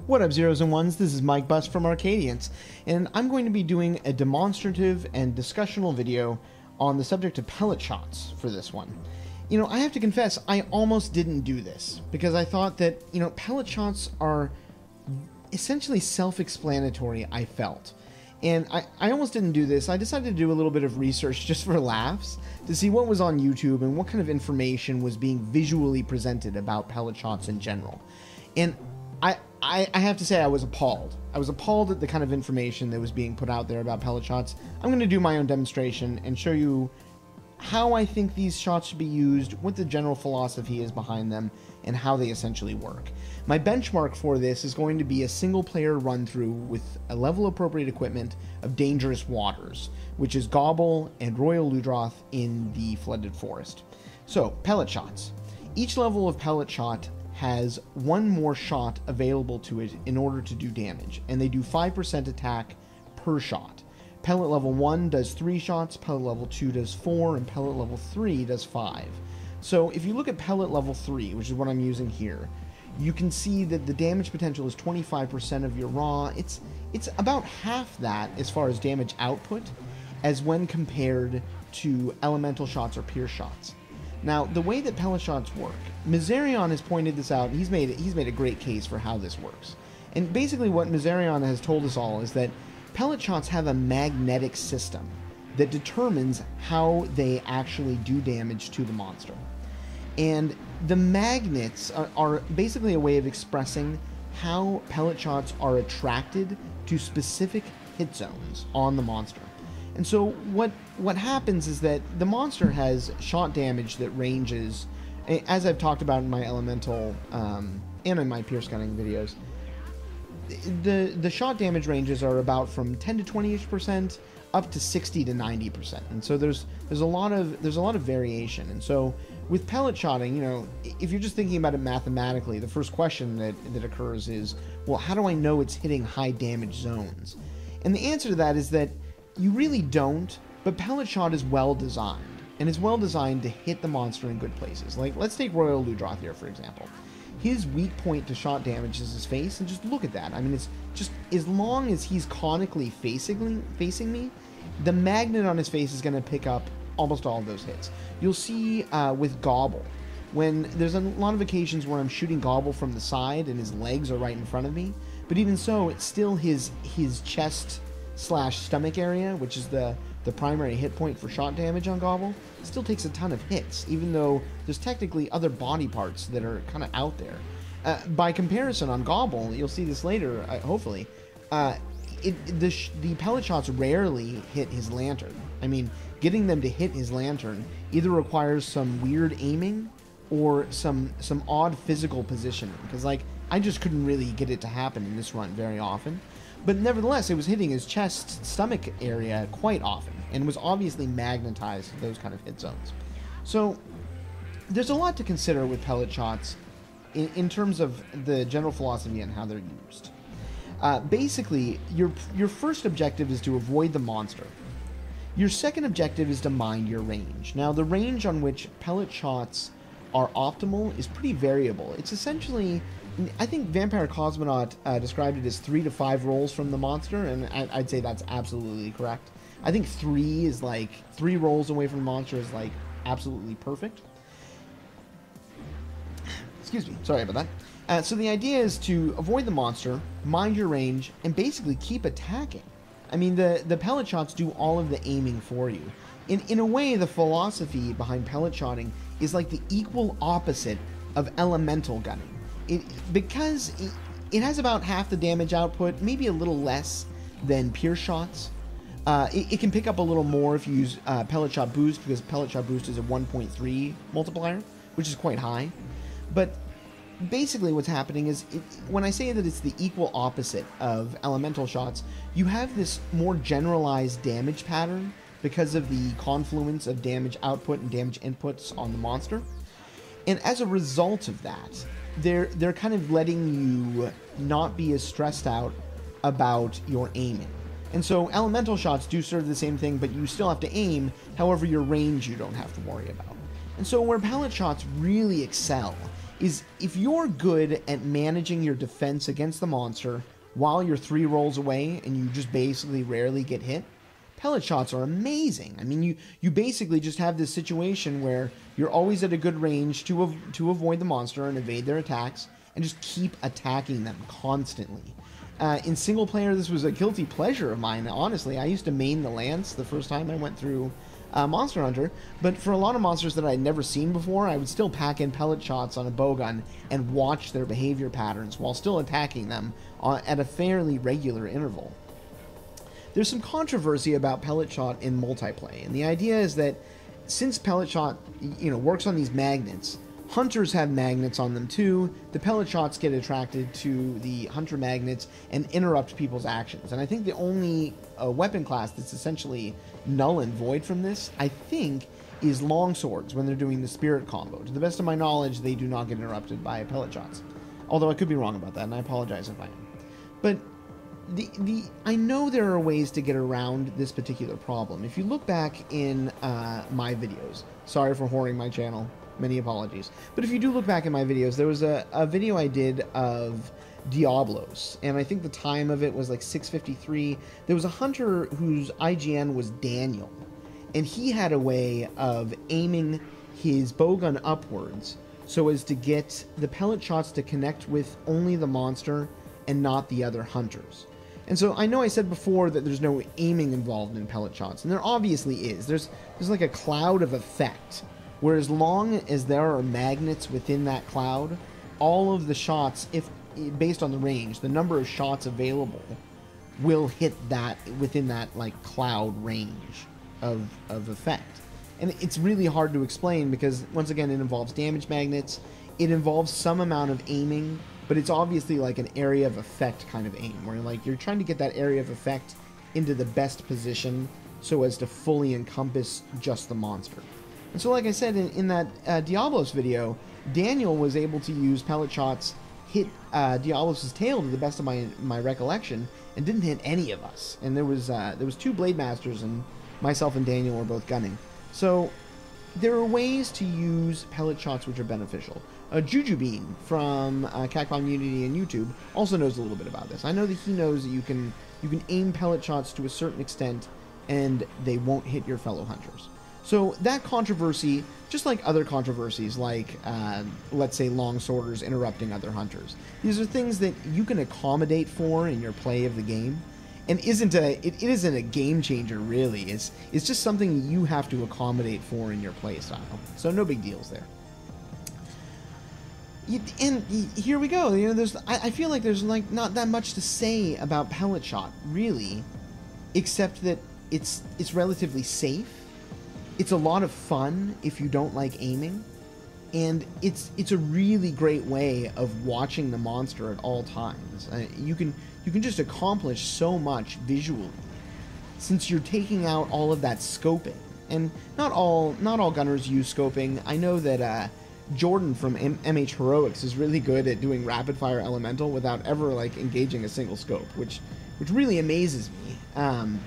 What up, zeros and ones? This is Mike Bus from Arcadience, and I'm going to be doing a demonstrative and discussional video on the subject of pellet shots for this one. You know, I have to confess, I almost didn't do this, because I thought that, pellet shots are essentially self-explanatory, I felt. And I almost didn't do this. I decided to do a little bit of research just for laughs to see what was on YouTube and what kind of information was being visually presented about pellet shots in general. And I have to say I was appalled. I was appalled at the kind of information that was being put out there about pellet shots. I'm going to do my own demonstration and show you how I think these shots should be used, what the general philosophy is behind them, and how they essentially work. My benchmark for this is going to be a single-player run-through with a level-appropriate equipment of Dangerous Waters, which is Gobble and Royal Ludroth in the Flooded Forest. So, pellet shots. Each level of pellet shot has one more shot available to it in order to do damage, and they do 5% attack per shot. Pellet level 1 does 3 shots, pellet level 2 does 4, and pellet level 3 does 5. So if you look at pellet level 3, which is what I'm using here, you can see that the damage potential is 25% of your raw. It's about half that as far as damage output as when compared to elemental shots or pierce shots. Now, the way that pellet shots work, Mizarion has pointed this out, and he's made a great case for how this works. And basically what Mizarion has told us all is that pellet shots have a magnetic system that determines how they actually do damage to the monster. And the magnets are basically a way of expressing how pellet shots are attracted to specific hit zones on the monster. And so what happens is that the monster has shot damage that ranges, as I've talked about in my elemental and in my pierce gunning videos, the shot damage ranges are about from 10 to 20% up to 60 to 90%. And so there's a lot of variation. And so with pellet shotting, if you're just thinking about it mathematically, the first question that occurs is, well, how do I know it's hitting high damage zones? And the answer to that is that you really don't, but pellet shot is well designed, and it's well designed to hit the monster in good places. Like, let's take Royal Ludroth here, for example. His weak point to shot damage is his face, and just look at that. I mean, it's just, as long as he's conically facing me, the magnet on his face is going to pick up almost all of those hits. You'll see with Gobble, when there's a lot of occasions where I'm shooting Gobble from the side and his legs are right in front of me, but even so, it's still his chest / stomach area, which is the primary hit point for shot damage on Gobble, still takes a ton of hits, even though there's technically other body parts that are kind of out there. By comparison, on Gobble, you'll see this later, hopefully, the pellet shots rarely hit his lantern. I mean, getting them to hit his lantern either requires some weird aiming or some odd physical positioning, because, like, I just couldn't really get it to happen in this run very often. But nevertheless, it was hitting his chest, stomach area quite often, and was obviously magnetized to those kind of hit zones. So there's a lot to consider with pellet shots in terms of the general philosophy and how they're used. Basically, your first objective is to avoid the monster. Your second objective is to mind your range. Now, the range on which pellet shots are optimal is pretty variable. It's essentially, I think Vampire Cosmonaut described it as 3 to 5 rolls from the monster, and I'd say that's absolutely correct. I think 3 is like, 3 rolls away from the monster is like absolutely perfect. Excuse me, sorry about that. So the idea is to avoid the monster, mind your range, and basically keep attacking. I mean, the pellet shots do all of the aiming for you. In a way, the philosophy behind pellet shotting is like the equal opposite of elemental gunning. Because it has about half the damage output, maybe a little less than pierce shots. It can pick up a little more if you use pellet shot boost, because pellet shot boost is a 1.3 multiplier, which is quite high. But basically what's happening is, when I say that it's the equal opposite of elemental shots, you have this more generalized damage pattern because of the confluence of damage output and damage inputs on the monster. And as a result of that, they're kind of letting you not be as stressed out about your aiming. And so elemental shots do serve the same thing, but you still have to aim, however your range you don't have to worry about. And so where pellet shots really excel is if you're good at managing your defense against the monster while you're 3 rolls away and you just basically rarely get hit, pellet shots are amazing. I mean, you basically just have this situation where you're always at a good range to avoid the monster and evade their attacks, and just keep attacking them constantly. In single player, this was a guilty pleasure of mine, honestly. I used to main the Lance the first time I went through Monster Hunter, but for a lot of monsters that I'd never seen before, I would still pack in pellet shots on a bowgun and watch their behavior patterns while still attacking them at a fairly regular interval. There's some controversy about pellet shot in multiplayer, and the idea is that since pellet shot, works on these magnets, hunters have magnets on them too. The pellet shots get attracted to the hunter magnets and interrupt people's actions. And I think the only weapon class that's essentially null and void from this, I think, is longswords when they're doing the spirit combo. To the best of my knowledge, they do not get interrupted by pellet shots. Although I could be wrong about that, and I apologize if I am. But I know there are ways to get around this particular problem. If you look back in my videos, sorry for whoring my channel, many apologies. But if you do look back in my videos, there was a video I did of Diablos, and I think the time of it was like 6:53. There was a hunter whose IGN was Daniel, and he had a way of aiming his bowgun upwards so as to get the pellet shots to connect with only the monster and not the other hunters. And so I know I said before that there's no aiming involved in pellet shots, and there obviously is. There's like a cloud of effect, where as long as there are magnets within that cloud, all of the shots, if based on the range, the number of shots available will hit that within that like cloud range of effect. And it's really hard to explain because once again it involves damage magnets, it involves some amount of aiming, but it's obviously like an area of effect kind of aim, where like you're trying to get that area of effect into the best position so as to fully encompass just the monster. And so like I said in that Diablos video, Daniel was able to use pellet shots, hit Diablos' tail to the best of my recollection, and didn't hit any of us. And there was 2 Blade Masters, and myself and Daniel were both gunning. So there are ways to use pellet shots which are beneficial. Jujubeen from Capcom Unity and YouTube also knows a little bit about this. I know that he knows that you can aim pellet shots to a certain extent and they won't hit your fellow hunters. So that controversy, just like other controversies like, let's say, longsworders interrupting other hunters, these are things that you can accommodate for in your play of the game, and it isn't a game changer really. It's just something you have to accommodate for in your play style. So no big deals there. And here we go. I feel like there's like not that much to say about pellet shot really, except that it's relatively safe. It's a lot of fun if you don't like aiming, and it's a really great way of watching the monster at all times. You can just accomplish so much visually, since you're taking out all of that scoping. And not all gunners use scoping. I know that Jordan from MH Heroics is really good at doing rapid fire elemental without ever like engaging a single scope, which really amazes me.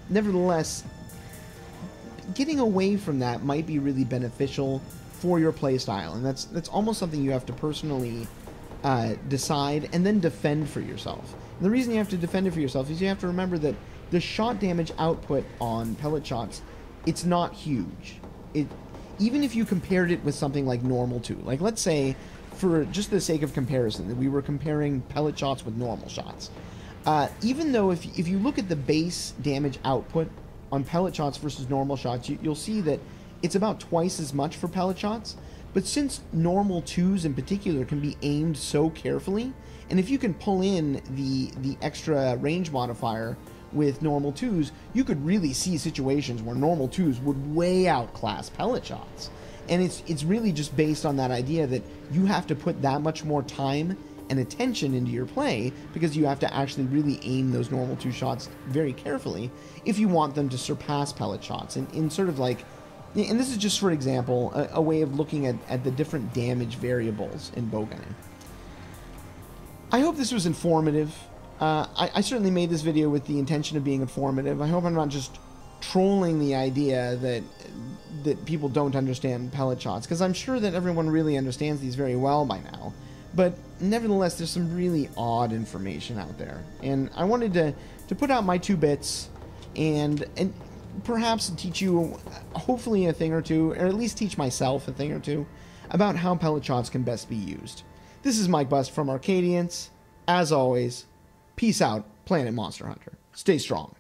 Nevertheless, getting away from that might be really beneficial for your playstyle, and that's almost something you have to personally decide and then defend for yourself. And the reason you have to defend it for yourself is you have to remember that the shot damage output on pellet shots, it's not huge. Even if you compared it with something like normal 2, like let's say, for just the sake of comparison, that we were comparing pellet shots with normal shots. Even though if you look at the base damage output on pellet shots versus normal shots, you'll see that it's about twice as much for pellet shots. But since normal 2s in particular can be aimed so carefully, and if you can pull in the extra range modifier with normal 2s, you could really see situations where normal 2s would way outclass pellet shots. And it's really just based on that idea that you have to put that much more time and attention into your play, because you have to actually really aim those normal 2 shots very carefully if you want them to surpass pellet shots. And in sort of like, and this is just for example, a way of looking at the different damage variables in bowgunning. I hope this was informative. I certainly made this video with the intention of being informative. I hope I'm not just trolling the idea that people don't understand pellet shots, because I'm sure that everyone really understands these very well by now. But nevertheless, there's some really odd information out there, and I wanted to put out my 2 bits and perhaps teach you, hopefully, a thing or two, or at least teach myself a thing or two about how pellet shots can best be used. This is Mike Bust from Arcadience. As always, peace out, Planet Monster Hunter. Stay strong.